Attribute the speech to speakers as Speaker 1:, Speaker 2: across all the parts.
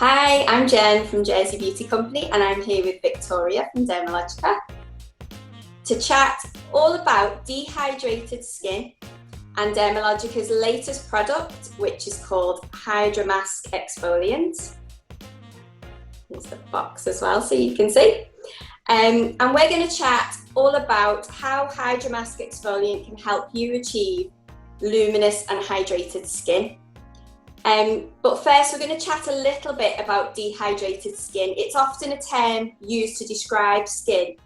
Speaker 1: Hi, I'm Jen from Jersey Beauty Company and I'm here with Victoria from Dermalogica to chat all about dehydrated skin and Dermalogica's latest product, which is called Hydro Masque Exfoliant. There's the box as well so you can see. And we're going to chat all about how Hydro Masque Exfoliant can help you achieve luminous and hydrated skin. But first we're going to chat a little bit about dehydrated skin. It's often a term used to describe skin,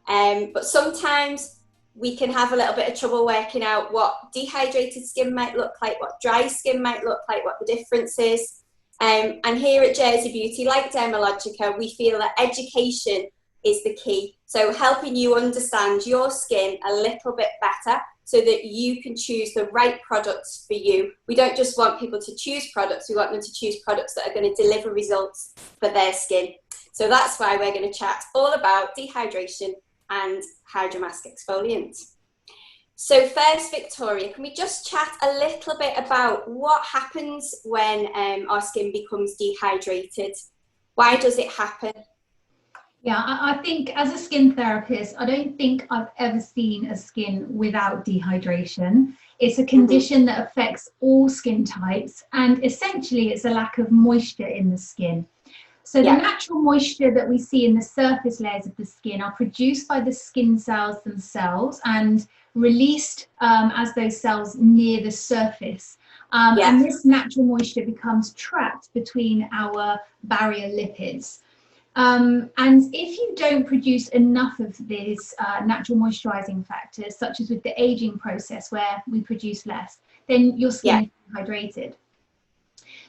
Speaker 1: but sometimes we can have a little bit of trouble working out what dehydrated skin might look like, what dry skin might look like, what the difference is. And here at Jersey Beauty, like Dermalogica, we feel that education is the key. So helping you understand your skin a little bit better so that you can choose the right products for you. We don't just want people to choose products, we want them to choose products that are going to deliver results for their skin. So that's why we're going to chat all about dehydration and Hydro Masque Exfoliant. So first, Victoria, can we just chat a little bit about what happens when our skin becomes dehydrated? Why does it happen?
Speaker 2: Yeah, I think as a skin therapist, I don't think I've ever seen a skin without dehydration. It's a condition that affects all skin types, and essentially it's a lack of moisture in the skin. So the natural moisture that we see in the surface layers of the skin are produced by the skin cells themselves and released as those cells near the surface. And this natural moisture becomes trapped between our barrier lipids. And if you don't produce enough of these natural moisturizing factors, such as with the aging process where we produce less, then your skin is dehydrated.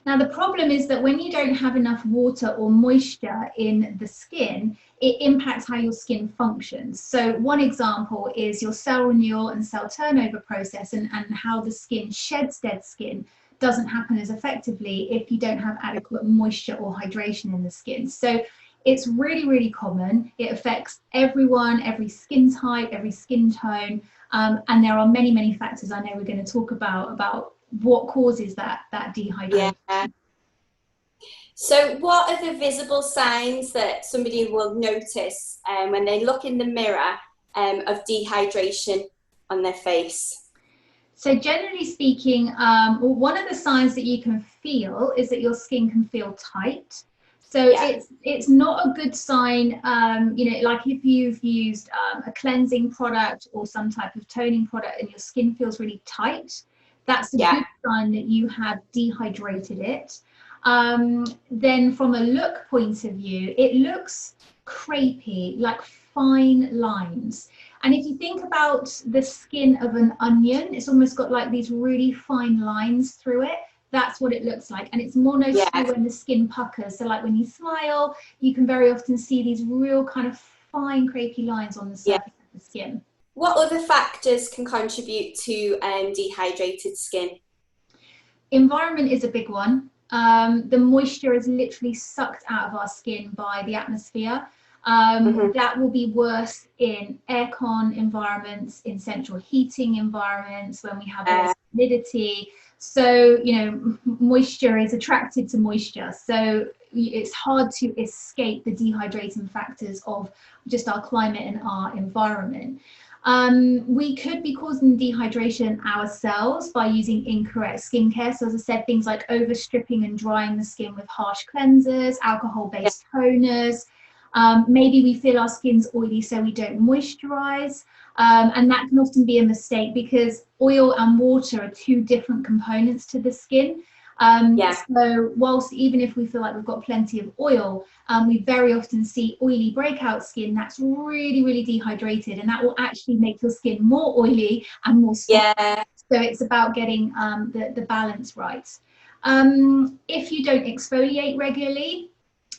Speaker 2: Now, the problem is that when you don't have enough water or moisture in the skin, it impacts how your skin functions. So one example is your cell renewal and cell turnover process and how the skin sheds dead skin doesn't happen as effectively if you don't have adequate moisture or hydration in the skin. So it's really, really common. It affects everyone, every skin type, every skin tone. And there are many, many factors I know we're going to talk about what causes that dehydration.
Speaker 1: Yeah. So what are the visible signs that somebody will notice when they look in the mirror of dehydration on their face?
Speaker 2: So generally speaking, one of the signs that you can feel is that your skin can feel tight. So it's not a good sign, like if you've used a cleansing product or some type of toning product and your skin feels really tight, that's a good sign that you have dehydrated it. Then from a look point of view, it looks crepey, like fine lines. And if you think about the skin of an onion, it's almost got like these really fine lines through it. That's what it looks like. And it's more noticeable when the skin puckers. So like when you smile, you can very often see these real kind of fine crepey lines on the surface of the skin.
Speaker 1: What other factors can contribute to dehydrated skin?
Speaker 2: Environment is a big one. The moisture is literally sucked out of our skin by the atmosphere. That will be worse in aircon environments, in central heating environments, when we have less humidity. So, moisture is attracted to moisture. So it's hard to escape the dehydrating factors of just our climate and our environment. We could be causing dehydration ourselves by using incorrect skincare. So as I said, things like overstripping and drying the skin with harsh cleansers, alcohol-based toners. Maybe we feel our skin's oily so we don't moisturize. And that can often be a mistake because oil and water are two different components to the skin. So whilst even if we feel like we've got plenty of oil, we very often see oily breakout skin that's really, really dehydrated, and that will actually make your skin more oily and more soft. So it's about getting the balance right. If you don't exfoliate regularly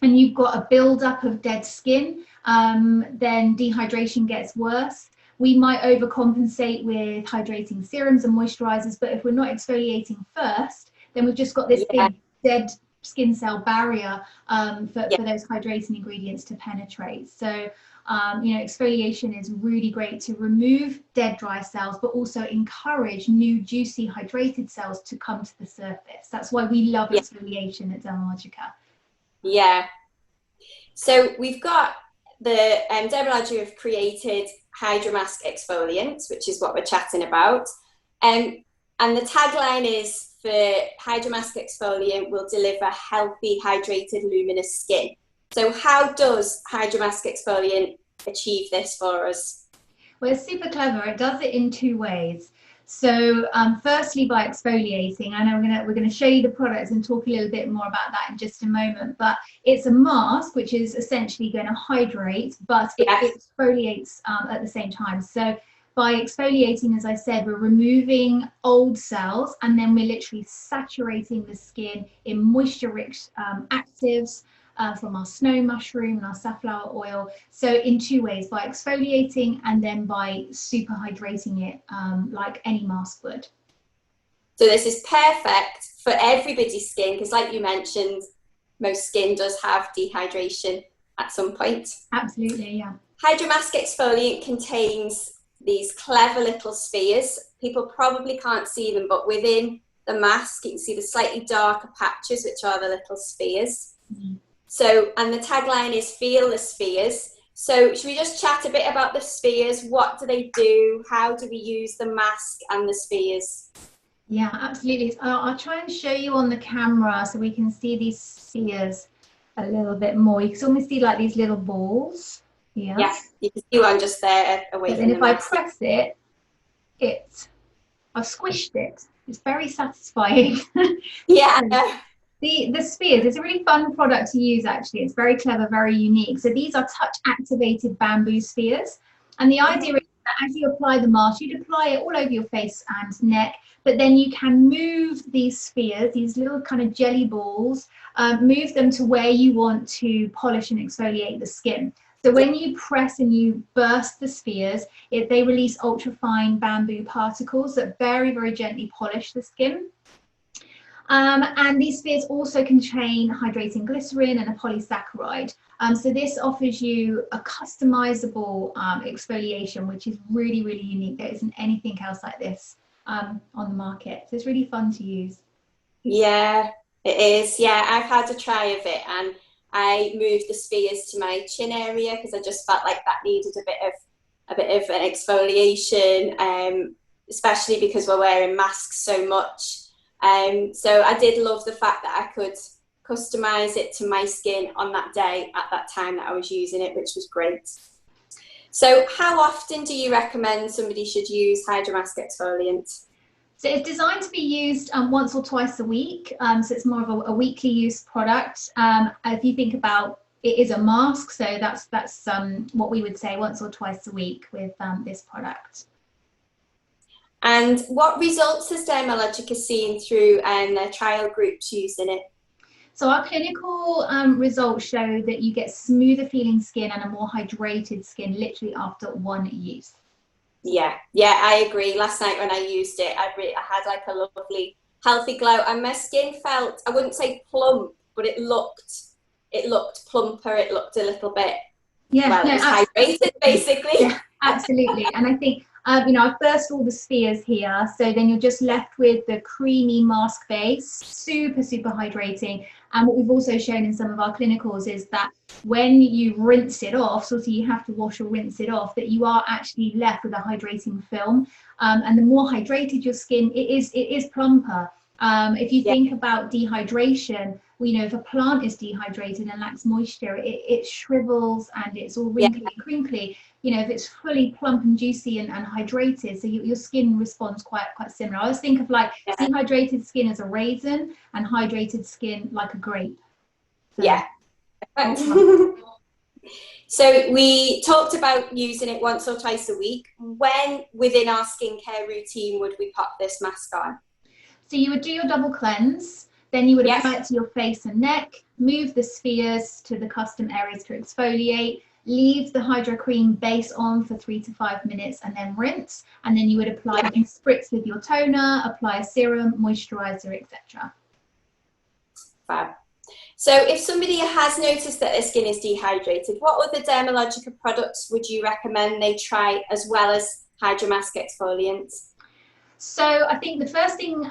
Speaker 2: and you've got a buildup of dead skin, then dehydration gets worse. We might overcompensate with hydrating serums and moisturizers, but if we're not exfoliating first, then we've just got this big dead skin cell barrier for those hydrating ingredients to penetrate. So, exfoliation is really great to remove dead, dry cells, but also encourage new, juicy, hydrated cells to come to the surface. That's why we love exfoliation at Dermalogica.
Speaker 1: Yeah. So we've got the Dermalogica have created Hydro Masque Exfoliant, which is what we're chatting about. And the tagline is for Hydro Masque Exfoliant will deliver healthy, hydrated, luminous skin. So how does Hydro Masque Exfoliant achieve this for us?
Speaker 2: Well, it's super clever. It does it in two ways. So, firstly, by exfoliating, I know we're gonna show you the products and talk a little bit more about that in just a moment. But it's a mask which is essentially going to hydrate, but it exfoliates at the same time. So, by exfoliating, as I said, we're removing old cells, and then we're literally saturating the skin in moisture-rich actives. From our snow mushroom and our safflower oil. So in two ways, by exfoliating and then by super hydrating it like any mask would.
Speaker 1: So this is perfect for everybody's skin, because like you mentioned, most skin does have dehydration at some point.
Speaker 2: Absolutely, yeah.
Speaker 1: Hydro Masque Exfoliant contains these clever little spheres. People probably can't see them, but within the mask, you can see the slightly darker patches, which are the little spheres. Mm-hmm. So, and the tagline is feel the spheres. So should we just chat a bit about the spheres? What do they do? How do we use the mask and the spheres?
Speaker 2: Yeah, absolutely. I'll try and show you on the camera so we can see these spheres a little bit more. You can almost see like these little balls here.
Speaker 1: Yeah, you can see one just there away from the mask.
Speaker 2: And if I press it, I've squished it. It's very satisfying.
Speaker 1: Yeah.
Speaker 2: The spheres, it's a really fun product to use actually. It's very clever, very unique. So these are touch activated bamboo spheres. And the idea is that as you apply the mask, you'd apply it all over your face and neck, but then you can move these spheres, these little kind of jelly balls, move them to where you want to polish and exfoliate the skin. So when you press and you burst the spheres, they release ultrafine bamboo particles that very, very gently polish the skin. And these spheres also contain hydrating glycerin and a polysaccharide. So this offers you a customizable exfoliation, which is really, really unique. There isn't anything else like this on the market. So it's really fun to use. Yeah,
Speaker 1: it is. Yeah, I've had a try of it, and I moved the spheres to my chin area because I just felt like that needed a bit of an exfoliation, especially because we're wearing masks so much. So I did love the fact that I could customize it to my skin on that day at that time that I was using it, which was great. So how often do you recommend somebody should use Hydro Masque Exfoliant?
Speaker 2: So it's designed to be used once or twice a week. So it's more of a weekly use product. If you think about it is a mask, so that's what we would say once or twice a week with this product.
Speaker 1: And what results has Dermalogica seen through their trial groups using it?
Speaker 2: So our clinical results show that you get smoother feeling skin and a more hydrated skin literally after one use.
Speaker 1: Yeah, I agree. Last night when I used it, I had like a lovely healthy glow, and my skin felt, I wouldn't say plump, but it looked plumper. It looked a little bit, hydrated basically.
Speaker 2: Yeah, absolutely. And I think I've burst all the spheres here, so then you're just left with the creamy mask base, super, super hydrating. And what we've also shown in some of our clinicals is that when you rinse it off, so you have to wash or rinse it off, that you are actually left with a hydrating film. And the more hydrated your skin, it is plumper. If you think about dehydration, if a plant is dehydrated and lacks moisture, it shrivels and it's all wrinkly and crinkly. If it's fully plump and juicy and hydrated, so your skin responds quite similar. I always think of like dehydrated skin as a raisin and hydrated skin like a grape. So,
Speaker 1: yeah. So we talked about using it once or twice a week. When within our skincare routine would we pop this mask on?
Speaker 2: So you would do your double cleanse, then you would apply it to your face and neck, move the spheres to the custom areas to exfoliate, leave the hydro cream base on for 3 to 5 minutes and then rinse. And then you would apply, you can spritz with your toner, apply a serum, moisturizer, etc.
Speaker 1: Fab. So if somebody has noticed that their skin is dehydrated, what other Dermalogica products would you recommend they try as well as Hydro Masque Exfoliant?
Speaker 2: So I think the first thing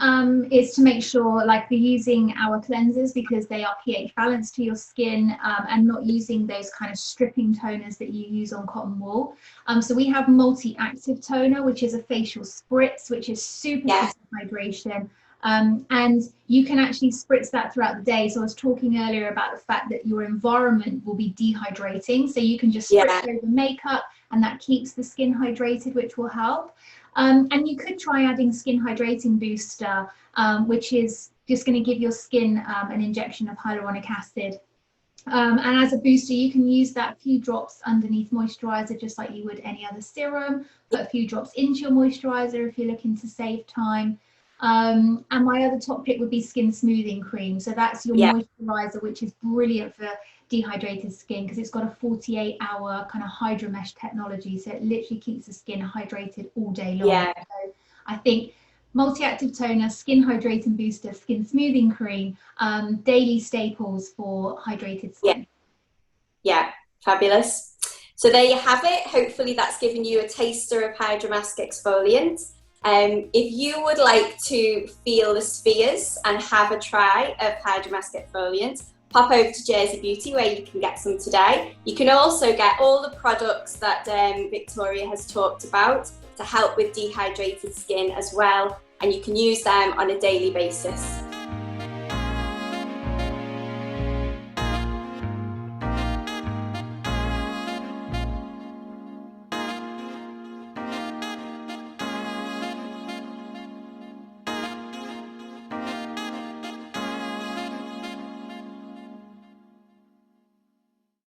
Speaker 2: is to make sure like you're using our cleansers because they are pH balanced to your skin, and not using those kind of stripping toners that you use on cotton wool. So we have multi-active toner, which is a facial spritz, which is super hydration. And you can actually spritz that throughout the day. So I was talking earlier about the fact that your environment will be dehydrating. So you can just spritz over makeup and that keeps the skin hydrated, which will help. And you could try adding skin hydrating booster, which is just going to give your skin an injection of hyaluronic acid. And as a booster, you can use that few drops underneath moisturizer, just like you would any other serum. Put a few drops into your moisturizer if you're looking to save time. And my other top pick would be skin smoothing cream. So that's your moisturizer, which is brilliant for dehydrated skin because it's got a 48-hour kind of hydro mesh technology. So it literally keeps the skin hydrated all day long. So I think multi-active toner, skin hydrating booster, skin smoothing cream, daily staples for hydrated skin.
Speaker 1: Yeah, fabulous. So there you have it. Hopefully that's given you a taster of Hydro Masque Exfoliant. If you would like to feel the spheres and have a try of Hydro Masque Exfoliant, pop over to Jersey Beauty where you can get some today. You can also get all the products that Victoria has talked about to help with dehydrated skin as well, and you can use them on a daily basis.